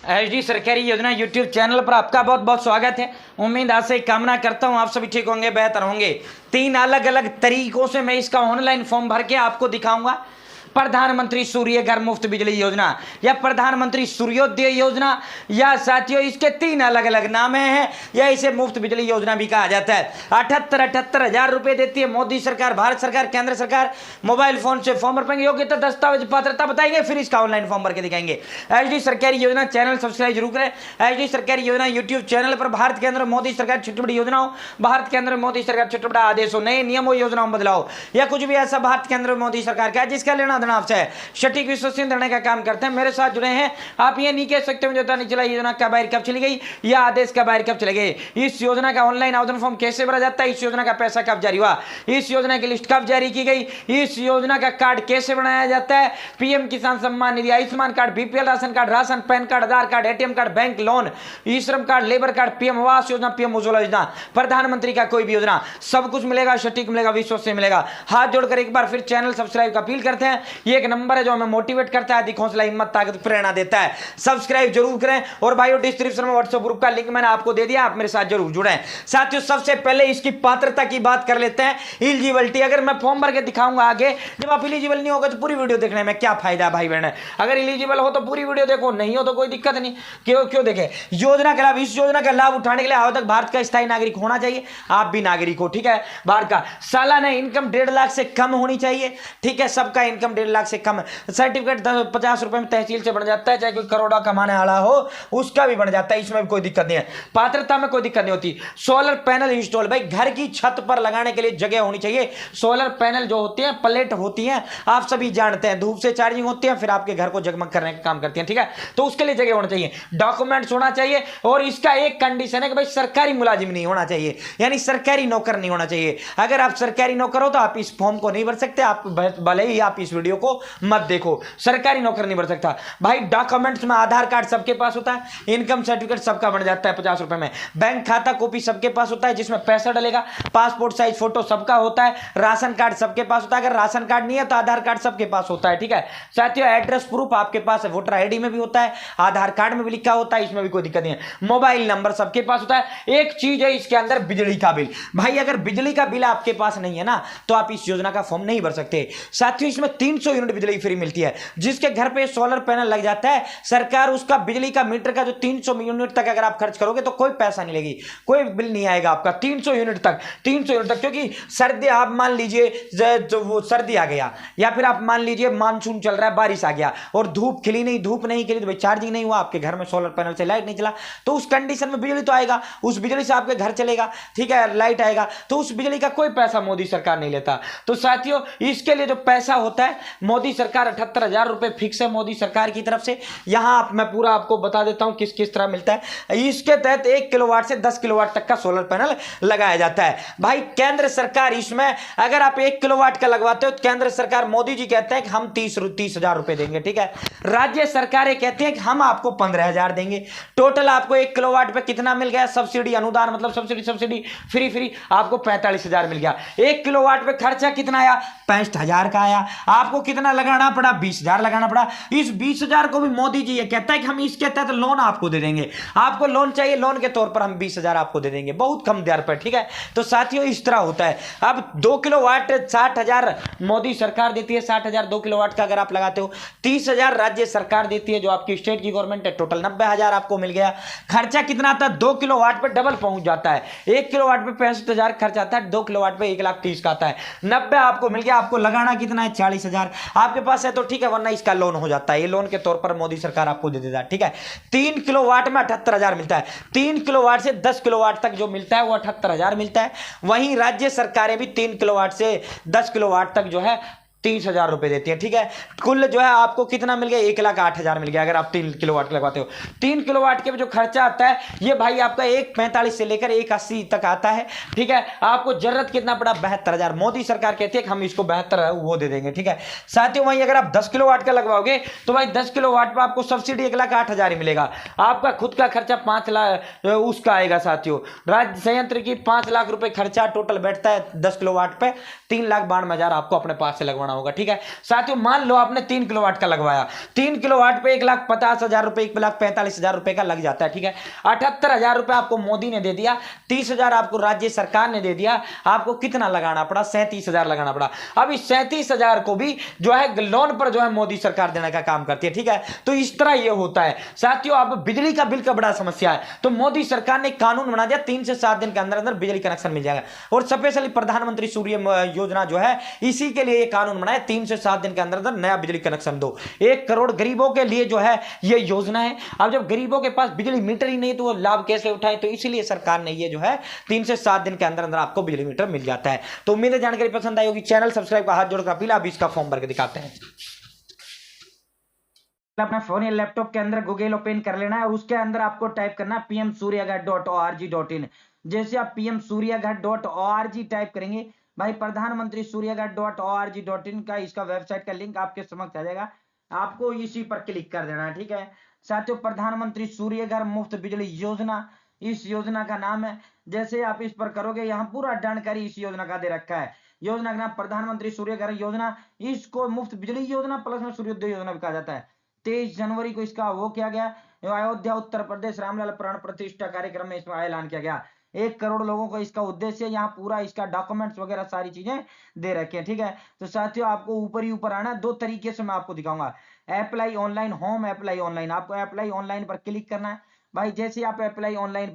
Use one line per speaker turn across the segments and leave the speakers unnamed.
HD सरकारी योजना YouTube channel पर आपका बहुत बहुत स्वागत है। उम्मीद आज से कामना करता हूं आप सभी ठीक होंगे, बेहतर होंगे। 3 अलग अलग तरीकों से मैं इसका ऑनलाइन फॉर्म भर के आपको दिखाऊंगा। प्रधानमंत्री सूर्य घर मुफ्त बिजली योजना या प्रधानमंत्री सूर्योदय योजना या साथियों इसके 3 अलग अलग नाम हैं या इसे मुफ्त बिजली योजना भी कहा जाता है। 78,000 रुपए देती है मोदी सरकार, भारत सरकार, केंद्र सरकार। मोबाइल फोन से फॉर्म भर पाएंगे, योग्यता दस्तावेज पात्रता बताएंगे, फिर इसका ऑनलाइन फॉर्म भर के दिखाएंगे। एचडी सरकारी योजना चैनल सब्सक्राइब जरूर करें। एचडी सरकारी योजना यूट्यूब चैनल पर भारत के अंदर मोदी सरकार छोटी बड़ी योजनाओं, भारत के अंदर मोदी सरकार छोटा बड़ा आदेशों, नए नियमों, योजनाओं बदलाव या कुछ भी ऐसा भारत के अंदर मोदी सरकार का है जिसका लेना देना आपसे है, सटीक विश्वसनीय निर्णय का काम करते हैं। मेरे साथ जुड़े हैं। आप ये नहीं कह सकते मुझे पता नहीं चला योजना का बाहर कब चली गई या आदेश का बाहर कब चले गए। इस योजना का ऑनलाइन आवेदन फॉर्म कैसे भरा जाता है, इस योजना का पैसा कब जारी हुआ, इस योजना की लिस्ट कब जारी की गई, इस योजना का कार्ड कैसे बनाया जाता है, PM Kisan Samman Nidhi, Ayushman card, BPL ration card, ration, PAN card, Aadhaar card, ATM card, bank loan, e Shram card, labour card, PM Awas Yojana, PM Ujjwala योजना, प्रधानमंत्री का कोई भी योजना, सब कुछ मिलेगा, सटीक मिलेगा, विश्वसनीय मिलेगा। हाथ जोड़कर एक बार फिर चैनल सब्सक्राइब का अपील करते हैं। ये एक नंबर है जो हमें मोटिवेट करता है, हौसला, हिम्मत, ताकत, प्रेरणा देता है। सब्सक्राइब जरूर करें और बायो डिस्क्रिप्शन में व्हाट्सएप ग्रुप का लिंक मैंने आपको दे दिया, आप मेरे साथ जरूर जुड़ें। साथियों सबसे पहले इसकी पात्रता की बात कर लेते हैं। एलिजिबिलिटी, अगर मैं फॉर्म भर के दिखाऊंगा आगे, जब आप एलिजिबल नहीं होगा तो पूरी वीडियो देखने में क्या फायदा भाई बहन। अगर एलिजिबल हो तो पूरी वीडियो देखो, नहीं हो तो कोई दिक्कत नहीं। क्यों देखें योजना का लाभ, इस योजना का लाभ उठाने के लिए आवेदक भारत का स्थायी नागरिक होना चाहिए। आप भी नागरिक हो, ठीक है। भारत का सालाना इनकम 1.5 लाख से कम होनी चाहिए, ठीक है। सबका इनकम 1.5 लाख से कम। सर्टिफिकेट 50 रुपए में तहसील से बन जाता है, चाहे कोई करोड़ा कमाने वाला हो उसका भी बन जाता है, इसमें भी कोई दिक्कत नहीं है। पात्रता में कोई दिक्कत नहीं होती। सोलर पैनल इंस्टॉल, भाई घर की छत पर लगाने के लिए जगह होनी चाहिए। सोलर पैनल जो होती है, प्लेट होती है, आप सभी जानते हैं, धूप से चार्जिंग होती है, फिर आपके घर को जगमग करने का काम करती है, ठीक है। तो उसके लिए जगह होनी चाहिए, डॉक्यूमेंट्स होना चाहिए और इसका एक कंडीशन है कि भाई सरकारी मुलाजिम नहीं होना चाहिए, यानी सरकारी नौकर नहीं होना चाहिए। अगर आप सरकारी नौकर हो तो आप इस फॉर्म को नहीं भर सकते, आप भले ही आप इस वीडियो को मत देखो, सरकारी नौकर नहीं भर सकता। भाई डॉक्यूमेंट्स में आधार कार्ड सबके पास होता है, इनकम सर्टिफिकेट सबका बन जाता है 50 रुपए में, बैंक खाता कॉपी सबके पास होता है जिसमें पैसा डलेगा, पासपोर्ट साइज फोटो सबका होता है, राशन कार्ड सबके पास होता है, अगर राशन कार्ड नहीं है तो आधार कार्ड सबके पास होता है, ठीक है। साथियों एड्रेस प्रूफ आपके पास है, वोटर आईडी में भी होता है, आधार कार्ड में भी लिखा होता है, इसमें भी कोई दिक्कत नहीं है। मोबाइल नंबर सबके पास होता है। एक चीज है इसके अंदर, बिजली का बिल। भाई अगर बिजली का बिल आपके पास नहीं है ना तो आप इस योजना का फॉर्म नहीं भर सकते। साथियों इसमें 300 यूनिट बिजली फ्री मिलती है। जिसके घर पे सोलर पैनल लग जाता है, सरकार उसका बिजली का मीटर का जो 300 यूनिट तक अगर आप खर्च करोगे तो कोई पैसा नहीं लेगी, कोई बिल नहीं आएगा आपका। 300 यूनिट तक, 300 यूनिट तक, क्योंकि सर्दी, आप मान लीजिए जो वो सर्दी आ गया या फिर आप मान लीजिए मानसून चल रहा है, बारिश आ गया और धूप खिली नहीं, धूप नहीं खिली तो भाई चार्जिंग नहीं हुआ, आपके घर में सोलर पैनल से लाइट नहीं चला, तो उस कंडीशन में बिजली तो आएगा, उस बिजली से आपके घर चलेगा, ठीक है, लाइट आएगा, तो उस बिजली का कोई पैसा मोदी सरकार नहीं लेता। तो साथियों इसके लिए जो पैसा होता है, मोदी सरकार 78,000 रुपए फिक्स है मोदी सरकार की तरफ से। यहां मैं पूरा आपको बता देता हूं किस किस तरह मिलता है। इसके तहत 1 किलोवाट से 10 किलोवाट तक का सोलर पैनल लगाया जाता है। भाई केंद्र सरकार इसमें, अगर आप 1 किलोवाट का लगवाते हो तो केंद्र सरकार, मोदी जी कहते हैं कि हम 30,000 रुपए देंगे, ठीक है। राज्य सरकारें कहती हैं कि हम आपको 15,000 देंगे। टोटल आपको 1 किलोवाट पे कितना मिल गया, सब्सिडी, अनुदान, मतलब सब्सिडी फ्री आपको 45,000 मिल गया। 1 किलोवाट पे खर्चा कितना आया, 65,000 का आया। आपको कितना लगाना पड़ा, 20,000 लगाना पड़ा। इस 20,000 को भी मोदी जी ये कहता है कि हम इसके तहत लोन आपको दे देंगे। आपको लोन चाहिए, लोन के तौर पर हम 20,000 आपको दे देंगे, बहुत कम दर पर, ठीक है। तो साथियों इस तरह होता है। अब 2 किलोवाट 60,000 मोदी सरकार देती है, 60,000 2 किलोवाट का अगर आप लगाते हो। 30,000 राज्य सरकार देती है जो आपकी स्टेट की गवर्नमेंट है, टोटल 90,000 आपको मिल गया। खर्चा कितना आता है, 2 किलोवाट पर डबल पहुंच जाता है। 1 किलोवाट पे 65,000 खर्च आता है, 2 किलोवाट पे 1,30,000 का आता है। 90 आपको मिल गया। आपको लगाना कितना है, 40,000 आपके पास है तो ठीक है, वरना इसका लोन हो जाता है, ये लोन के तौर पर मोदी सरकार आपको दे देता है, ठीक है। 3 किलोवाट में 78,000 मिलता है। 3 किलोवाट से 10 किलोवाट तक जो मिलता है वो 78,000 मिलता है। वहीं राज्य सरकारें भी 3 किलोवाट से 10 किलोवाट तक जो है 30,000 रुपए देती है, ठीक है। कुल जो है आपको कितना मिल गया, 1,08,000 मिल गया अगर आप 3 किलोवाट लगवाते हो। 3 किलोवाट के जो खर्चा आता है ये भाई आपका 1,45 से लेकर 1,80 तक आता है, ठीक है। आपको जरूरत कितना पड़ा, 72,000। मोदी सरकार कहती है कि हम इसको 72 वो दे देंगे, ठीक है। साथियों वहीं अगर आप 10 किलोवाट का लगवाओगे तो भाई 10 किलोवाट पर आपको सब्सिडी 1,08,000 ही मिलेगा। आपका खुद का खर्चा 5 लाख उसका आएगा। साथियों राज्य संयंत्र की 5 लाख रुपए खर्चा टोटल बैठता है 10 किलोवाट पे, 3,92,000 आपको अपने पास से लगवाना होगा। ठीक है साथियों, मान लो आपने 3 किलोवाट का लगवाया, 3 किलोवाट पे 1,50,000 रुपए, 1,45,000 रुपए का लग जाता है। ठीक है 78,000 रुपए आपको मोदी ने दे दिया, 30,000 आपको राज्य सरकार ने दे दिया, आपको कितना लगाना पड़ा? 37,000 लगाना पड़ा। अब इस 37,000 को भी जो है लोन पर जो है मोदी सरकार देने का काम करती है। ठीक है तो इस तरह यह होता है साथियों। अब बिजली का बिल का बड़ा समस्या है, तो मोदी सरकार ने कानून बना दिया, 3 से 7 दिन के अंदर अंदर बिजली कनेक्शन मिल जाएगा। और स्पेशली प्रधानमंत्री सूर्य योजना जो है इसी के लिए कानून बनाया, 3 से 7 दिन के अंदर अंदर नया बिजली कनेक्शन दो। 1 करोड़ गरीबों के लिए जो है यह योजना है। अब जब गरीबों के पास बिजली मीटर ही नहीं तो वो लाभ कैसे उठाए, तो इसीलिए सरकार ने ये जो है 3 से 7 दिन के अंदर अंदर आपको बिजली मीटर मिल जाता है। तो उम्मीद है जानकारी पसंद आई होगी। चैनल सब्सक्राइब का हाथ जोड़कर अपील, आप इसका फॉर्म भर के दिखाते हैं। अपना फोन या लैपटॉप के अंदर गूगल ओपन कर लेना है और उसके अंदर आपको टाइप करना है pmsuryaghar.org.in। जैसे आप pmsuryaghar.org टाइप करेंगे भाई, प्रधानमंत्री सूर्यघर.org.in का इसका वेबसाइट का लिंक आपके समक्ष आ जाएगा, आपको इसी पर क्लिक कर देना है। ठीक है साथियों, प्रधानमंत्री सूर्यघर मुफ्त बिजली योजना इस योजना का नाम है। जैसे आप इस पर करोगे, यहाँ पूरा जानकारी इस योजना का दे रखा है। योजना का नाम प्रधानमंत्री सूर्यघर योजना, इसको मुफ्त बिजली योजना प्लस में सूर्योदय योजना भी कहा जाता है। 23 जनवरी को इसका वो किया गया, अयोध्या उत्तर प्रदेश रामलाल प्राण प्रतिष्ठा कार्यक्रम में इसमें ऐलान किया गया। 1 करोड़ लोगों को इसका उद्देश्य, यहाँ पूरा इसका डॉक्यूमेंट्स वगैरह सारी चीजें दे रखे हैं। ठीक है तो साथियों, आपको ऊपर ही ऊपर आना, 2 तरीके से मैं आपको दिखाऊंगा। Apply online, home apply online, आपको अप्लाई ऑनलाइन पर क्लिक करना है भाई। जैसे आप अप्लाई ऑनलाइन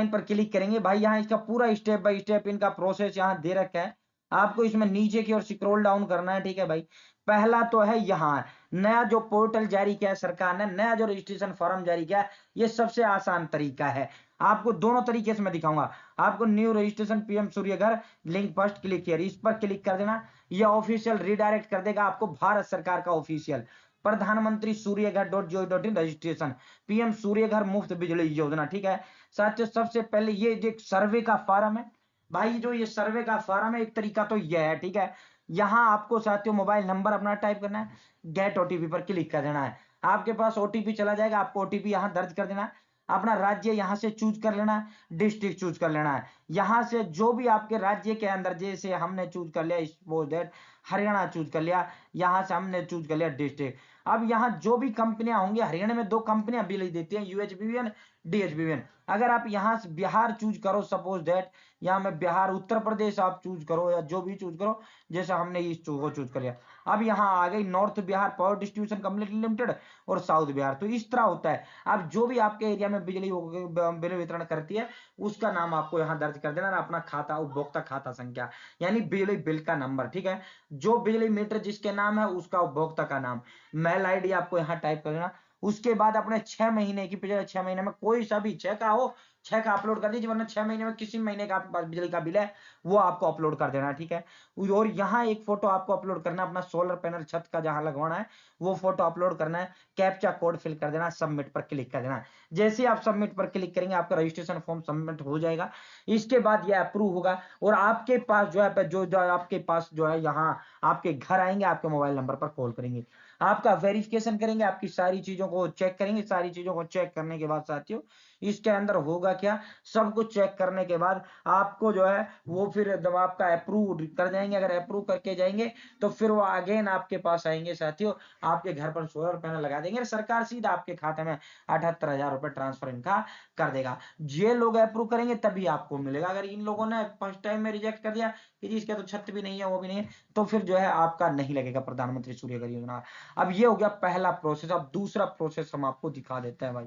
पर क्लिक करेंगे भाई, यहाँ इसका पूरा स्टेप बाय स्टेप इनका प्रोसेस यहाँ दे रखा है। आपको इसमें नीचे की ओर स्क्रॉल डाउन करना है। ठीक है भाई, पहला तो है यहाँ नया जो पोर्टल जारी किया है सरकार ने, नया जो रजिस्ट्रेशन फॉर्म जारी किया है, ये सबसे आसान तरीका है। आपको दोनों तरीके से मैं दिखाऊंगा। आपको new registration PM Surya Ghar link first click किया, इस पर क्लिक कर देना। यह ऑफिशियल रिडायरेक्ट कर देगा आपको भारत सरकार का ऑफिशियल प्रधानमंत्री सूर्यघर.gov.in रजिस्ट्रेशन पीएम सूर्यघर मुफ्त बिजली योजना। ठीक है साथियों, सबसे पहले ये जो सर्वे का फॉर्म है भाई, जो ये सर्वे का फॉर्म है, एक तरीका तो यह है। ठीक है, यहाँ आपको साथियों मोबाइल नंबर अपना टाइप करना है, गेट ओटीपी पर क्लिक कर देना है। आपके पास ओटीपी चला जाएगा, आपको ओटीपी यहाँ दर्ज कर देना है। अपना राज्य यहाँ से चूज कर लेना है, डिस्ट्रिक्ट चूज कर लेना है। यहाँ से जो भी आपके राज्य के अंदर, जैसे हमने चूज कर लिया सपोज दैट हरियाणा चूज कर लिया, यहाँ से हमने चूज कर लिया डिस्ट्रिक्ट। अब यहाँ जो भी कंपनियां होंगी, हरियाणा में 2 कंपनियां बिजली देती हैं, यूएचबीवीएन डीएचबीवीएन। अगर आप यहाँ से बिहार चूज करो, सपोज दैट यहाँ में बिहार, उत्तर प्रदेश आप चूज करो या जो भी चूज करो, जैसे हमने इस को चूज कर लिया। अब यहाँ आ गई north Bihar power distribution company limited और साउथ बिहार। तो इस तरह होता है। अब जो भी आपके एरिया में बिजली बिल वितरण करती है, उसका नाम आपको यहाँ दर्ज कर देना, अपना खाता, उपभोक्ता खाता संख्या यानी बिजली बिल का नंबर। ठीक है, जो बिजली मीटर जिसके नाम है उसका उपभोक्ता का नाम, मेल आईडी आपको यहाँ टाइप कर देना। उसके बाद अपने 6 महीने की, पिछले 6 महीने में कोई सा भी 6 का हो, 6 का अपलोड कर दीजिए, वरना 6 महीने में किसी महीने का आपके पास बिजली का बिल है वो आपको अपलोड कर देना है। ठीक है, और यहाँ एक फोटो आपको अपलोड करना है, अपना सोलर पैनल छत का जहां लगवाना है वो फोटो अपलोड करना है। कैप्चा कोड फिल कर देना, सबमिट पर क्लिक कर देना। जैसे आप सबमिट पर क्लिक करेंगे, आपका रजिस्ट्रेशन फॉर्म सबमिट हो जाएगा। इसके बाद ये अप्रूव होगा और आपके पास जो है जो आपके पास जो है यहाँ आपके घर आएंगे, आपके मोबाइल नंबर पर कॉल करेंगे, आपका वेरिफिकेशन करेंगे, आपकी सारी चीजों को चेक करेंगे। सारी चीजों को चेक करने के बाद साथियों, इसके अंदर होगा क्या, सब कुछ चेक करने के बाद आपको जो है वो फिर जब आपका अप्रूव कर जाएंगे, अगर अप्रूव करके जाएंगे तो फिर वो अगेन आपके पास आएंगे साथियों, आपके घर पर सोलर पैनल लगा देंगे, सरकार सीधा आपके खाते में 78,000 रुपए ट्रांसफर इनका कर देगा। ये लोग अप्रूव करेंगे तभी आपको मिलेगा। अगर इन लोगों ने फर्स्ट टाइम में रिजेक्ट कर दिया कि जी इसका तो छत भी नहीं है, वो भी नहीं है, तो फिर जो है आपका नहीं लगेगा प्रधानमंत्री सूर्यघर योजना। अब ये हो गया पहला प्रोसेस। अब दूसरा प्रोसेस हम आपको दिखा देते हैं भाई।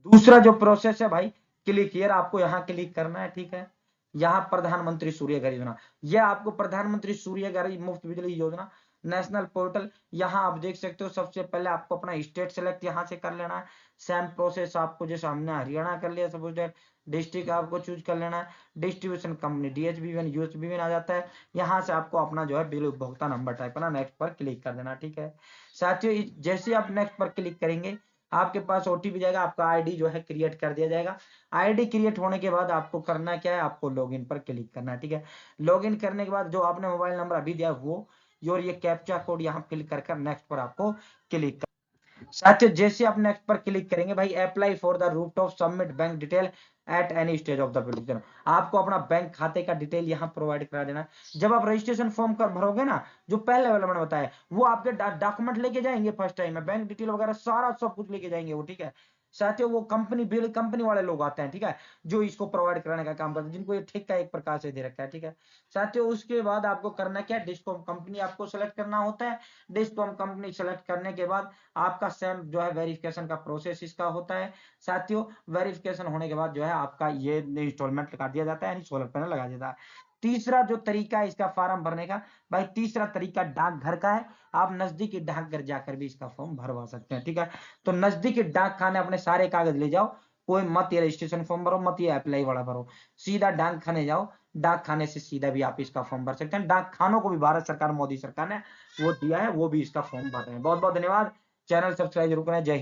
दूसरा जो प्रोसेस है भाई, क्लिक हियर, आपको यहाँ क्लिक करना है। ठीक है, यहाँ प्रधानमंत्री सूर्यघर योजना, यह आपको प्रधानमंत्री सूर्यघर मुफ्त बिजली योजना नेशनल पोर्टल, यहाँ आप देख सकते हो। सबसे पहले आपको अपना स्टेट सेलेक्ट यहाँ से कर लेना है। सेम प्रोसेस आपको, जैसे हमने हरियाणा कर लिया सपोज दैट, डिस्ट्रिक्ट आपको चूज कर लेना है। डिस्ट्रीब्यूशन कंपनी डीएचबीवीएन यूएचबीवीएन आ जाता है। यहाँ से आपको अपना जो है बिजली उपभोक्ता नंबर टाइप करना, नेक्स्ट पर क्लिक कर देना। ठीक है साथियों, जैसे आप नेक्स्ट पर क्लिक करेंगे, आपके पास ओटीपी जाएगा, आपका आईडी जो है क्रिएट कर दिया जाएगा। आईडी क्रिएट होने के बाद आपको करना क्या है, आपको लॉगिन पर क्लिक करना है। ठीक है, लॉगिन करने के बाद जो आपने मोबाइल नंबर अभी दिया वो, और ये कैप्चा कोड यहाँ फिल कर नेक्स्ट पर आपको क्लिक कर। साथियों जैसे आप नेक्स्ट पर क्लिक करेंगे भाई, apply for the route of submit bank detail at any stage of the application, आपको अपना बैंक खाते का डिटेल यहाँ प्रोवाइड करा देना। जब आप रजिस्ट्रेशन फॉर्म कर भरोगे ना, जो पहले वाला मैंने बताया, वो आपके डॉक्यूमेंट लेके जाएंगे फर्स्ट टाइम में, बैंक डिटेल वगैरह सारा सब कुछ लेके जाएंगे वो, ठीक है। साथियों वो कंपनी बिल कंपनी वाले लोग आते हैं, ठीक है, जो इसको प्रोवाइड कराने का काम करते हैं, जिनको ये ठेका एक प्रकार से दे रखा है, ठीक है। साथियों उसके बाद आपको करना क्या, डिस्कॉम कंपनी आपको सेलेक्ट करना होता है। डिस्कॉम कंपनी सेलेक्ट करने के बाद आपका सेम जो है वेरिफिकेशन का प्रोसेस इसका होता है। साथियों वेरिफिकेशन होने के बाद जो है आपका ये इंस्टॉलमेंट काट दिया जाता है, यानी सोलर पैनल लगा देता है। तीसरा जो तरीका है इसका फॉर्म भरने का, भाई तीसरा तरीका डाकघर का है। आप नजदीकी डाकघर जाकर भी इसका फॉर्म भरवा सकते हैं, ठीक है। तो नजदीकी डाक खाने अपने सारे कागज ले जाओ, कोई मत ये रजिस्ट्रेशन फॉर्म भरो, मत ये अप्लाई वाला भरो, सीधा डाक खाने जाओ। डाक खाने से सीधा भी आप इसका फॉर्म भर सकते हैं। डाक खानों को भी भारत सरकार, मोदी सरकार ने वो दिया है, वो भी इसका फॉर्म भर रहे हैं। बहुत बहुत धन्यवाद। चैनल सब्सक्राइब जरूर करें। जय हिंद।